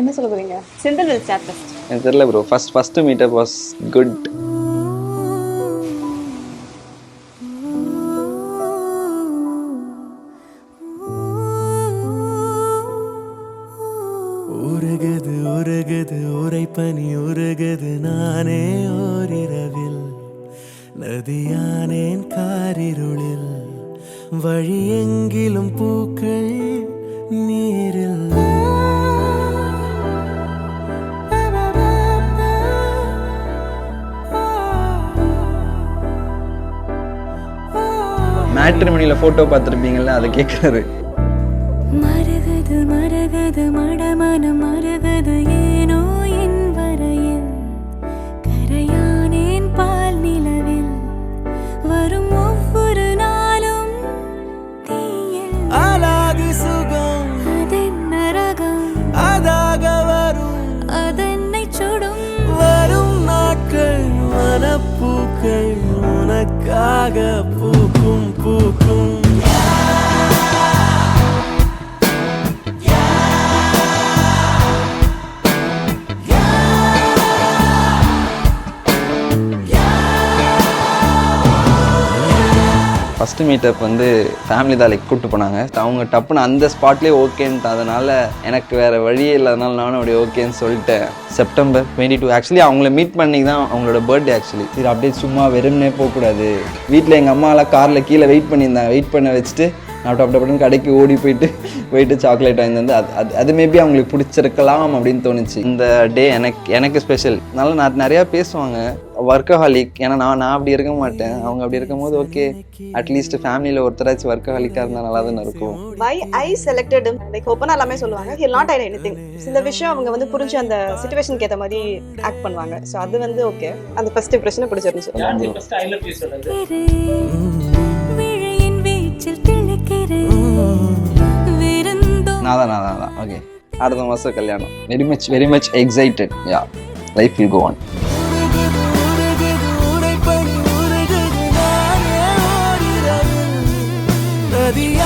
என்ன சொல்ல போறீங்க? Senthil will start first. எனக்கு தெரியல bro. First meetup was good. உருகுது உருகுது உரைப்பனி உருகுது நானே ஓரிரவில் நதியானேன் காரிருளில் வழி எங்கிலும் பூக்கள் நீரில் மேட்ரிமோனியில் ஃபோட்டோ பார்த்துருப்பீங்கள்ல, அதை கேட்குறாரு. மரகது மரகது மடமனம் மரகது ஏனோ என் வரையில் கரையானேன் பால் நிலவில் வரும் ஒவ்வொரு நாளும் தீயில் அலாதி சுகம் அதென்ன ரகம் அதாக வரும் அதென்னை சுடும் வரும் நாட்கள் மனப்பூக்கள் உனக்காக பூக்கும் பூக்கும். ஃபஸ்ட்டு மீட்டப் வந்து ஃபேமிலி தான் லைக் கூப்பிட்டு போனாங்க. அவங்க டப்புன்னு அந்த ஸ்பாட்லேயே ஓகேன்ட்டு, அதனால் எனக்கு வேறு வழியே இல்லாதனால நானும் அப்படியே ஓகேன்னு சொல்லிட்டேன். September 22 ஆக்சுவலி அவங்கள மீட் பண்ணி தான் அவங்களோட பர்த்டே ஆக்சுவலி. சரி அப்படியே சும்மா வெறும்னே போகக்கூடாது. வீட்டில் எங்கள் அம்மாலாம் காரில் கீழே வெயிட் பண்ணியிருந்தாங்க. வெயிட் பண்ண வச்சுட்டு நான் டப்புன்னு கடைக்கு ஓடி போயிட்டு சாக்லேட் வாங்கி வந்து அது மேபி அவங்களுக்கு பிடிச்சிருக்கலாம் அப்படின்னு தோணுச்சு. இந்த டே எனக்கு ஸ்பெஷல். அதனால நான் நிறையா பேசுவாங்க ஒர்க்கஹாலிக். ஏன்னா நான் அப்படி இருக்க மாட்டேன். அவங்க அப்படி இருக்கும் போது ஓகே அட்லீஸ்ட் ஃபேமிலியில் ஒருத்தராச்சும் ஒர்க்கஹாலிக்காக இருந்தால் நல்லா தானே இருக்கும். Why I selected him? Like ஓப்பனாக எல்லாமே சொல்லுவாங்க. He'll not hide anything. இந்த விஷயம் அவங்க வந்து புரிஞ்சு அந்த சிச்சுவேஷனுக்கு ஏற்ற மாதிரி ஆக்ட் பண்ணுவாங்க. ஸோ அது வந்து ஓகே. அந்த ஃபர்ஸ்ட் இம்ப்ரெஷனை பிடிச்சிருந்துச்சு. விழியின் வீச்சில் திளைக்கிறேன் நான் தான் ஓகே. அடுத்த மாதம் கல்யாணம். Very much excited. Yeah, life will go on. Nadiya